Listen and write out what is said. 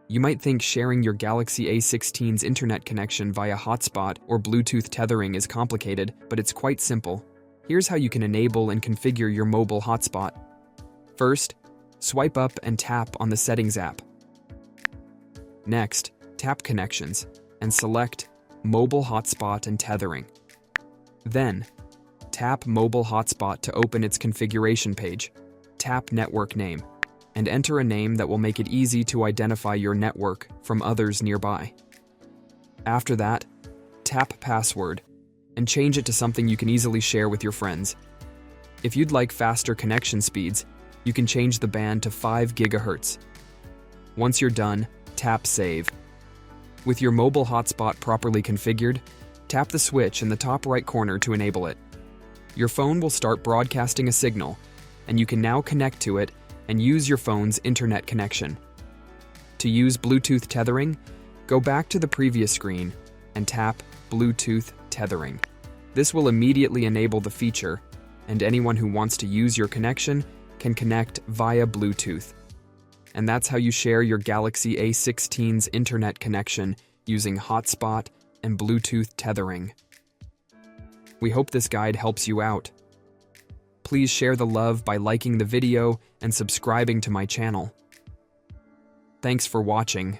You might think sharing your Galaxy A16's internet connection via Hotspot or Bluetooth tethering is complicated, but it's quite simple. Here's how you can enable and configure your mobile hotspot. First, swipe up and tap on the Settings app. Next, tap Connections and select Mobile Hotspot and Tethering. Then, tap Mobile Hotspot to open its configuration page. Tap Network Name and enter a name that will make it easy to identify your network from others nearby. After that, tap Password and change it to something you can easily share with your friends. If you'd like faster connection speeds, you can change the band to 5 GHz. Once you're done, tap Save. With your mobile hotspot properly configured, tap the switch in the top right corner to enable it. Your phone will start broadcasting a signal, and you can now connect to it and use your phone's internet connection. To use Bluetooth tethering, go back to the previous screen and tap Bluetooth tethering. This will immediately enable the feature, and anyone who wants to use your connection can connect via Bluetooth. And that's how you share your Galaxy A16's internet connection using Hotspot and Bluetooth tethering. We hope this guide helps you out. Please share the love by liking the video and subscribing to my channel. Thanks for watching.